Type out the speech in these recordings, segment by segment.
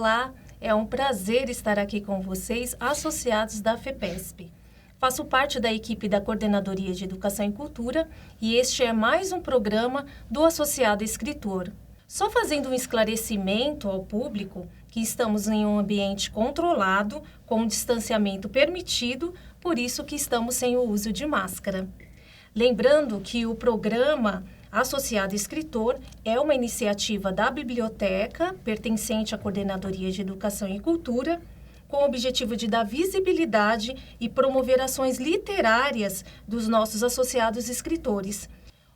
Olá, é um prazer estar aqui com vocês, associados da FEPESP. Faço parte da equipe da Coordenadoria de Educação e Cultura e este é mais um programa do Associado Escritor. Só fazendo um esclarecimento ao público que estamos em um ambiente controlado, com distanciamento permitido, por isso que estamos sem o uso de máscara. Lembrando que o programa Associado Escritor é uma iniciativa da biblioteca, pertencente à Coordenadoria de Educação e Cultura, com o objetivo de dar visibilidade e promover ações literárias dos nossos associados escritores.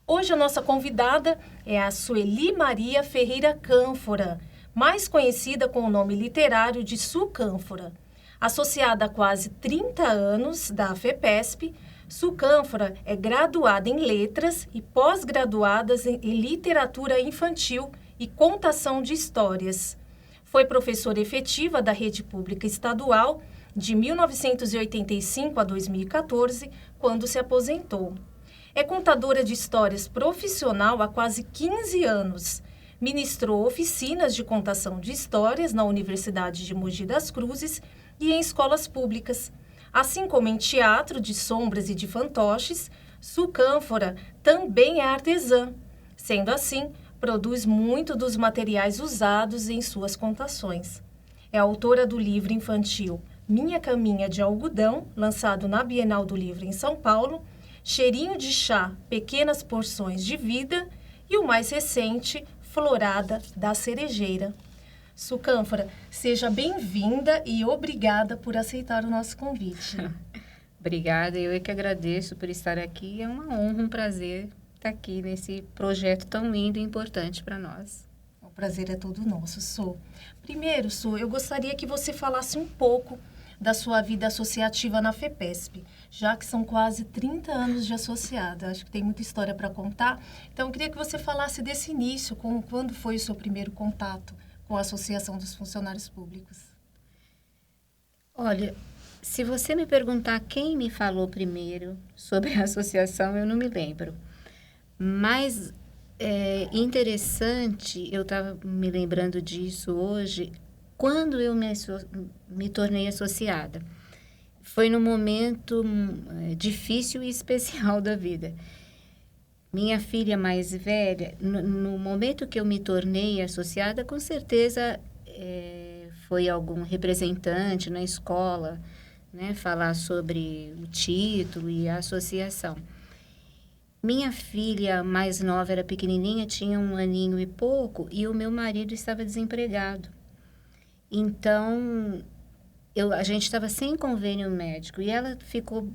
Hoje a nossa convidada é a Sueli Maria Ferreira Cânfora, mais conhecida com o nome literário de Su Cânfora. Associada há quase 30 anos da FEPESP, Su Cânfora é graduada em Letras e pós-graduada em Literatura Infantil e Contação de Histórias. Foi professora efetiva da Rede Pública Estadual de 1985 a 2014, quando se aposentou. É contadora de histórias profissional há quase 15 anos. Ministrou oficinas de contação de histórias na Universidade de Mogi das Cruzes e em escolas públicas. Assim como em teatro de sombras e de fantoches, Su Cânfora também é artesã. Sendo assim, produz muito dos materiais usados em suas contações. É autora do livro infantil Minha Caminha de Algodão, lançado na Bienal do Livro em São Paulo, Cheirinho de Chá, Pequenas Porções de Vida e o mais recente, Florada da Cerejeira. Su Cânfora, seja bem-vinda e obrigada por aceitar o nosso convite. Obrigada, eu é que agradeço por estar aqui. É uma honra, um prazer estar aqui nesse projeto tão lindo e importante para nós. O prazer é todo nosso, Su. Primeiro, Su, eu gostaria que você falasse um pouco da sua vida associativa na FEPESP, já que são quase 30 anos de associada. Acho que tem muita história para contar. Então, eu queria que você falasse desse início, quando foi o seu primeiro contato com a Associação dos Funcionários Públicos. Olha, se você me perguntar quem me falou primeiro sobre a associação, eu não me lembro. Mas é interessante, eu estava me lembrando disso hoje, quando eu me tornei associada. Foi num momento difícil e especial da vida. Minha filha mais velha, no momento que eu me tornei associada, com certeza foi algum representante na escola, né, falar sobre o título e a associação. Minha filha mais nova era pequenininha, tinha 1 aninho e pouco, e o meu marido estava desempregado. Então, a gente estava sem convênio médico e ela ficou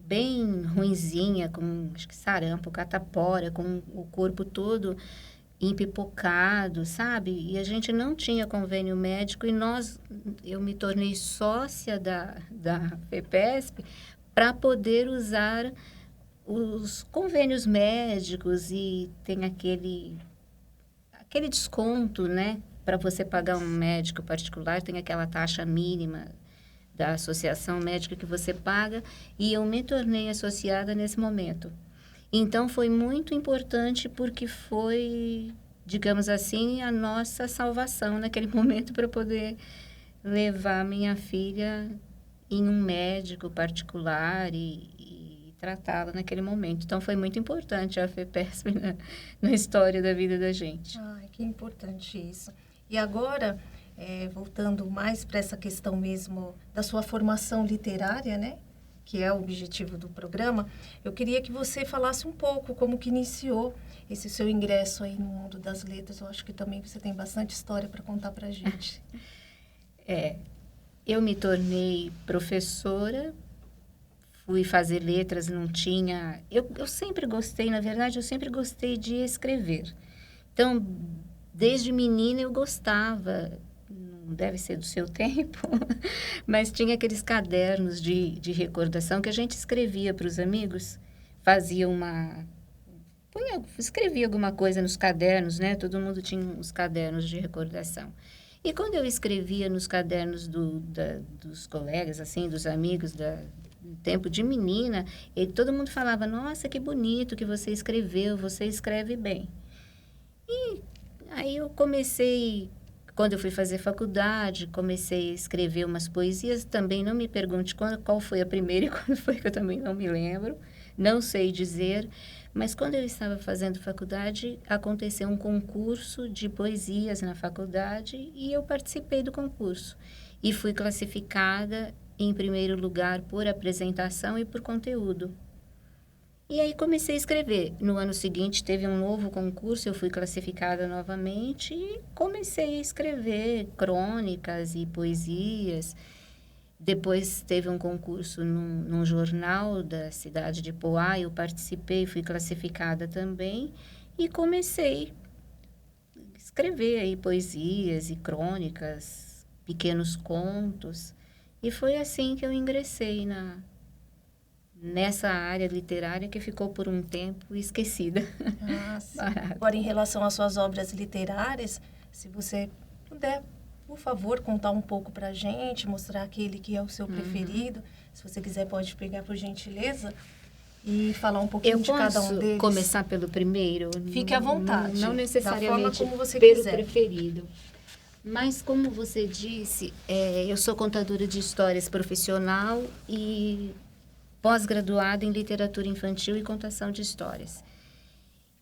bem ruinzinha, com acho que sarampo, catapora, com o corpo todo empipocado, sabe? E a gente não tinha convênio médico e eu me tornei sócia da FEPESP para poder usar os convênios médicos e tem aquele desconto, né? Para você pagar um médico particular, tem aquela taxa mínima da associação médica que você paga, e eu me tornei associada nesse momento. Então, foi muito importante porque foi, digamos assim, a nossa salvação naquele momento para poder levar minha filha em um médico particular e tratá-la naquele momento. Então, foi muito importante a FEPESP na história da vida da gente. Ai, que importante isso. E agora, voltando mais para essa questão mesmo da sua formação literária, né? Que é o objetivo do programa, eu queria que você falasse um pouco como que iniciou esse seu ingresso aí no mundo das letras. Eu acho que também você tem bastante história para contar para a gente. Eu me tornei professora, fui fazer letras, não tinha... Eu sempre gostei, na verdade, eu sempre gostei de escrever. Então, desde menina eu gostava, não deve ser do seu tempo, mas tinha aqueles cadernos de recordação que a gente escrevia para os amigos, escrevia alguma coisa nos cadernos, né? Todo mundo tinha os cadernos de recordação. E quando eu escrevia nos cadernos dos colegas, assim, dos amigos no tempo de menina, todo mundo falava, nossa, que bonito que você escreveu, você escreve bem. E aí eu comecei Quando eu fui fazer faculdade, comecei a escrever umas poesias. Também não me pergunte qual foi a primeira e quando foi, que eu também não me lembro. Não sei dizer. Mas quando eu estava fazendo faculdade, aconteceu um concurso de poesias na faculdade e eu participei do concurso. E fui classificada em primeiro lugar por apresentação e por conteúdo. E aí comecei a escrever. No ano seguinte teve um novo concurso, eu fui classificada novamente e comecei a escrever crônicas e poesias. Depois teve um concurso num jornal da cidade de Poá, eu participei, fui classificada também e comecei a escrever aí poesias e crônicas, pequenos contos. E foi assim que eu ingressei nessa área literária que ficou por um tempo esquecida. Ah, sim. Agora, em relação às suas obras literárias, se você puder, por favor, contar um pouco para a gente, mostrar aquele que é o seu preferido. Se você quiser, pode pegar, por gentileza, e falar um pouquinho de cada um deles. Eu posso começar pelo primeiro? Fique à vontade. Não necessariamente da forma como você pelo quiser. Preferido. Mas, como você disse, eu sou contadora de histórias profissional e pós-graduada em literatura infantil e contação de histórias.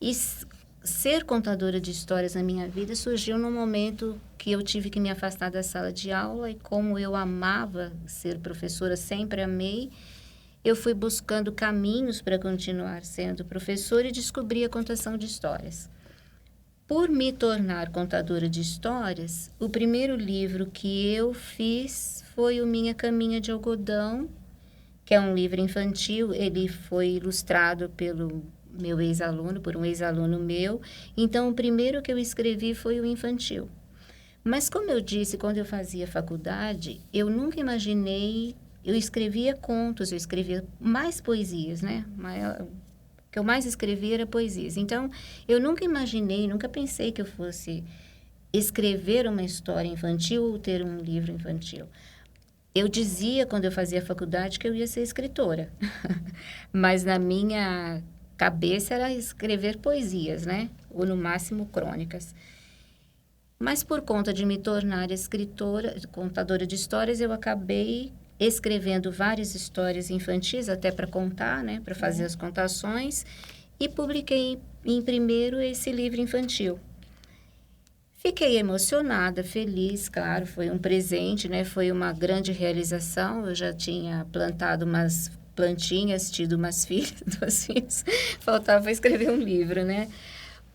E ser contadora de histórias na minha vida surgiu num momento que eu tive que me afastar da sala de aula e como eu amava ser professora, sempre amei, eu fui buscando caminhos para continuar sendo professora e descobri a contação de histórias. Por me tornar contadora de histórias, o primeiro livro que eu fiz foi o Minha Caminha de Algodão, que é um livro infantil. Ele foi ilustrado pelo meu ex-aluno, por um ex-aluno meu. Então, o primeiro que eu escrevi foi o infantil. Mas, como eu disse, quando eu fazia faculdade, eu nunca imaginei... Eu escrevia contos, eu escrevia mais poesias, né? O que eu mais escrevia era poesias. Então, eu nunca imaginei, nunca pensei que eu fosse escrever uma história infantil ou ter um livro infantil. Eu dizia, quando eu fazia faculdade, que eu ia ser escritora. Mas na minha cabeça era escrever poesias, né? Ou, no máximo, crônicas. Mas, por conta de me tornar escritora, contadora de histórias, eu acabei escrevendo várias histórias infantis, até para contar, né? Para fazer as contações. E publiquei em primeiro esse livro infantil. Fiquei emocionada, feliz, claro, foi um presente, né? Foi uma grande realização. Eu já tinha plantado umas plantinhas, tido umas filhas, 2 filhas. Faltava escrever um livro, né?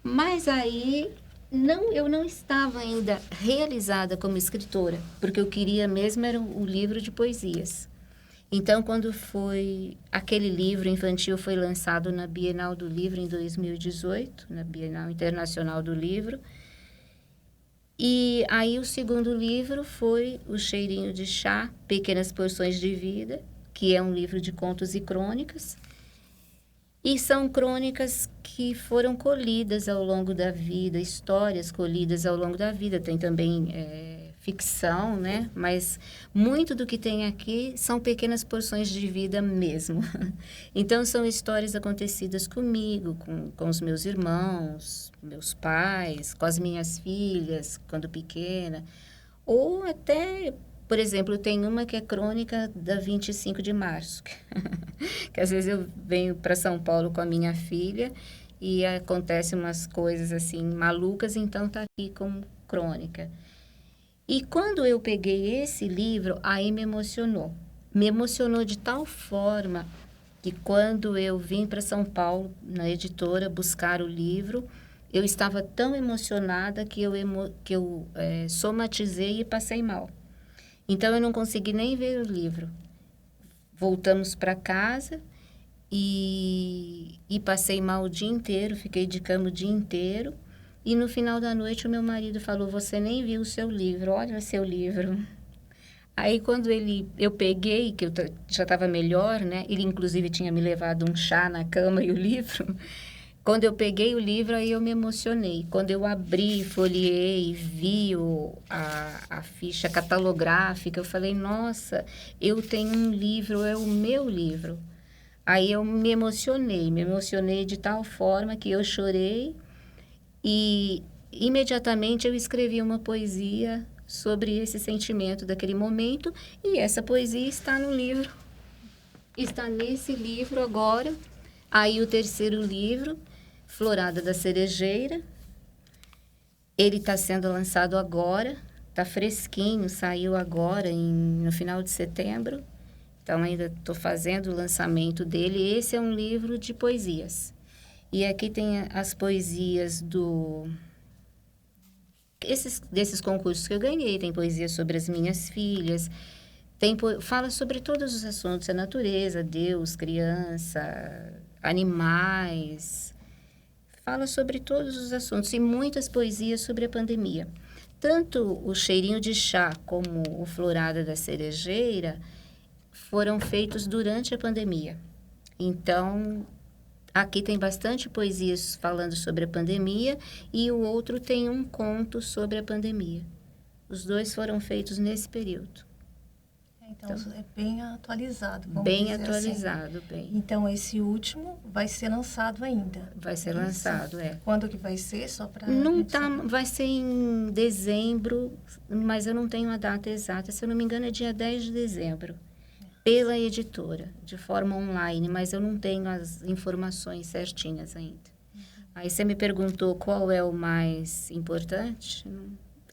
Mas aí, eu não estava ainda realizada como escritora, porque eu queria mesmo era o livro de poesias. Então, quando aquele livro infantil foi lançado na Bienal do Livro em 2018, na Bienal Internacional do Livro, e aí o segundo livro foi O Cheirinho de Chá, Pequenas Porções de Vida, que é um livro de contos e crônicas. E são crônicas que foram colhidas ao longo da vida, histórias colhidas ao longo da vida. Tem também ficção, né? Mas muito do que tem aqui são pequenas porções de vida mesmo. Então, são histórias acontecidas comigo, com os meus irmãos, meus pais, com as minhas filhas, quando pequena. Ou até, por exemplo, tem uma que é crônica da 25 de março. Que às vezes eu venho para São Paulo com a minha filha e acontecem umas coisas assim malucas, então tá aqui como crônica. E quando eu peguei esse livro, aí me emocionou. Me emocionou de tal forma que quando eu vim para São Paulo, na editora, buscar o livro, eu estava tão emocionada que eu somatizei e passei mal. Então, eu não consegui nem ver o livro. Voltamos para casa e passei mal o dia inteiro, fiquei de cama o dia inteiro. E no final da noite, o meu marido falou, você nem viu o seu livro, olha o seu livro. Aí, quando eu peguei, que eu já estava melhor, né? Ele, inclusive, tinha me levado um chá na cama e o livro. Quando eu peguei o livro, aí eu me emocionei. Quando eu abri, folheei, vi a ficha catalográfica, eu falei, nossa, eu tenho um livro, é o meu livro. Aí eu me emocionei de tal forma que eu chorei. E imediatamente eu escrevi uma poesia sobre esse sentimento daquele momento, e essa poesia está no livro. Está nesse livro agora. Aí o terceiro livro, Florada da Cerejeira, ele está sendo lançado agora, está fresquinho, saiu agora no final de setembro. Então, ainda estou fazendo o lançamento dele. Esse é um livro de poesias. E aqui tem as poesias desses concursos que eu ganhei. Tem poesia sobre as minhas filhas. Fala sobre todos os assuntos. A natureza, Deus, criança, animais. Fala sobre todos os assuntos. E muitas poesias sobre a pandemia. Tanto o Cheirinho de Chá como o Florada da Cerejeira foram feitos durante a pandemia. Então, aqui tem bastante poesias falando sobre a pandemia e o outro tem um conto sobre a pandemia. Os dois foram feitos nesse período. Então, é bem atualizado. Bem atualizado, assim. bem. Então, esse último vai ser lançado ainda. Vai ser lançado, é. Quando que vai ser? Só para... Não tá, vai ser em dezembro, mas eu não tenho a data exata. Se eu não me engano, é dia 10 de dezembro. Pela editora, de forma online, mas eu não tenho as informações certinhas ainda. Aí você me perguntou qual é o mais importante.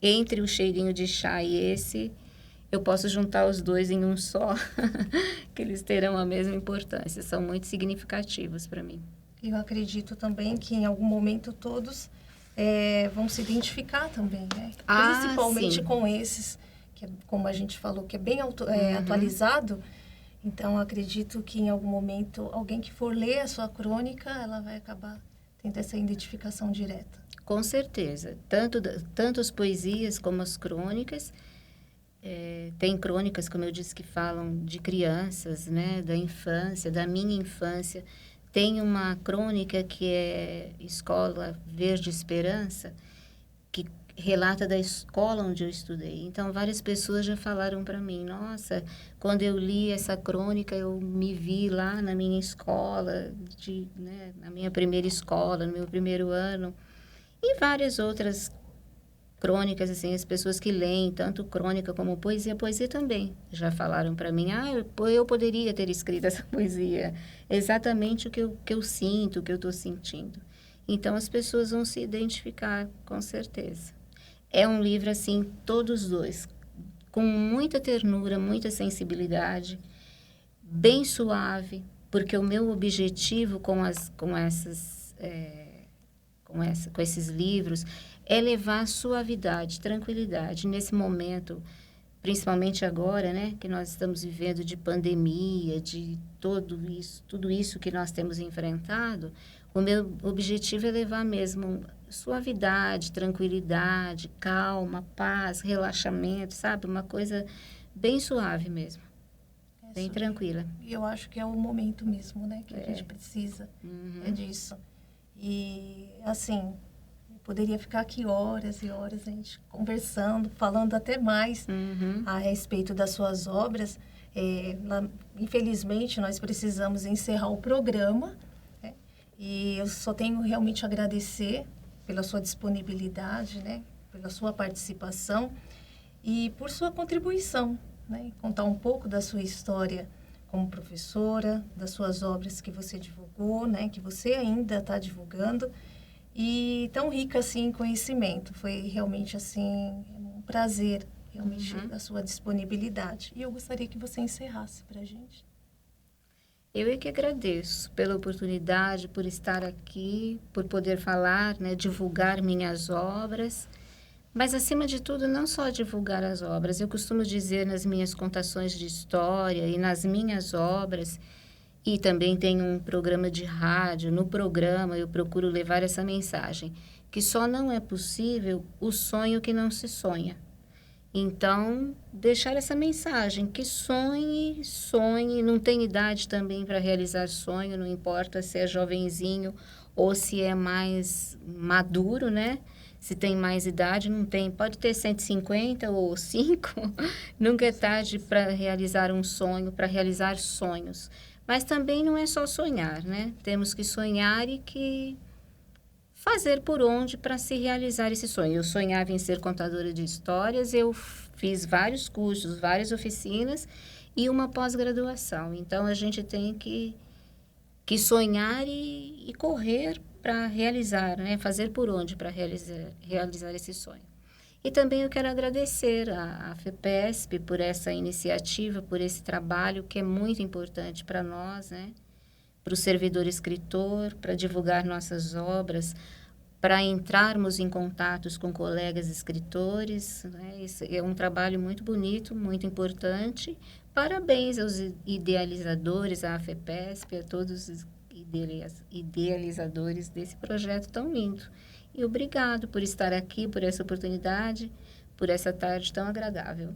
Entre o Cheirinho de Chá e esse, eu posso juntar os dois em um só, que eles terão a mesma importância. São muito significativos para mim. Eu acredito também que em algum momento todos vão se identificar também, né? Principalmente sim. com esses, que é, como a gente falou, que é bem atualizado. Então, acredito que em algum momento, alguém que for ler a sua crônica, ela vai acabar tendo essa identificação direta. Com certeza. Tanto as poesias como as crônicas. Tem crônicas, como eu disse, que falam de crianças, né? Da infância, da minha infância. Tem uma crônica que é Escola Verde Esperança, que relata da escola onde eu estudei. Então, várias pessoas já falaram para mim, nossa, quando eu li essa crônica, eu me vi lá na minha escola, na minha primeira escola, no meu primeiro ano. E várias outras crônicas, assim, as pessoas que leem tanto crônica como poesia também já falaram para mim, eu poderia ter escrito essa poesia, exatamente o que eu sinto, o que eu estou sentindo. Então, as pessoas vão se identificar, com certeza. É um livro, assim, todos dois, com muita ternura, muita sensibilidade, bem suave, porque o meu objetivo com esses livros é levar suavidade, tranquilidade. Nesse momento, principalmente agora, né, que nós estamos vivendo de pandemia, de tudo isso que nós temos enfrentado, o meu objetivo é levar mesmo suavidade, tranquilidade, calma, paz, relaxamento, sabe? Uma coisa bem suave mesmo, bem tranquila. E eu acho que é o momento mesmo, né, que a gente precisa disso. E, assim, poderia ficar aqui horas e horas a gente conversando, falando até mais a respeito das suas obras. Infelizmente, nós precisamos encerrar o programa, né? E eu só tenho realmente a agradecer pela sua disponibilidade, né? Pela sua participação e por sua contribuição, né? Contar um pouco da sua história como professora, das suas obras que você divulgou, né? Que você ainda está divulgando. E tão rica, assim, em conhecimento. Foi realmente, assim, um prazer, realmente, a sua disponibilidade. E eu gostaria que você encerrasse para a gente. Eu é que agradeço pela oportunidade, por estar aqui, por poder falar, né, divulgar minhas obras. Mas, acima de tudo, não só divulgar as obras. Eu costumo dizer nas minhas contações de história e nas minhas obras... E também tem um programa de rádio. No programa, eu procuro levar essa mensagem, que só não é possível o sonho que não se sonha. Então, deixar essa mensagem, que sonhe, não tem idade também para realizar sonho, não importa se é jovenzinho ou se é mais maduro, né? Se tem mais idade, não tem. Pode ter 150 ou 5, nunca é tarde para realizar um sonho, para realizar sonhos. Mas também não é só sonhar, né? Temos que sonhar e que fazer por onde para se realizar esse sonho. Eu sonhava em ser contadora de histórias, eu fiz vários cursos, várias oficinas e uma pós-graduação. Então, a gente tem que sonhar e correr para realizar, né? Fazer por onde para realizar esse sonho. E também eu quero agradecer à FEPESP por essa iniciativa, por esse trabalho que é muito importante para nós, né? Para o servidor escritor, para divulgar nossas obras, para entrarmos em contatos com colegas escritores, né? Esse é um trabalho muito bonito, muito importante. Parabéns aos idealizadores, à FEPESP, a todos os idealizadores desse projeto tão lindo. E obrigado por estar aqui, por essa oportunidade, por essa tarde tão agradável.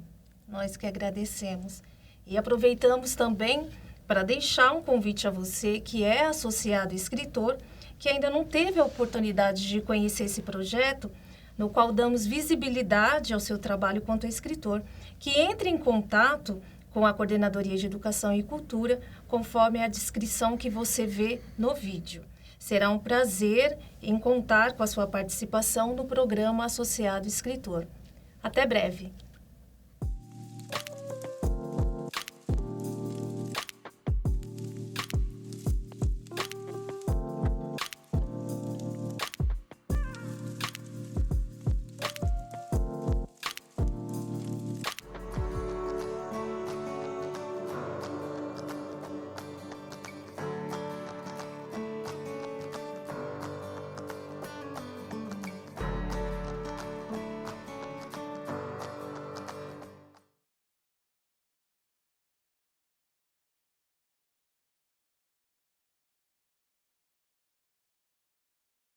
Nós que agradecemos. E aproveitamos também para deixar um convite a você que é associado escritor, que ainda não teve a oportunidade de conhecer esse projeto, no qual damos visibilidade ao seu trabalho quanto escritor, que entre em contato com a Coordenadoria de Educação e Cultura, conforme a descrição que você vê no vídeo. Será um prazer em contar com a sua participação no programa Associado Escritor. Até breve!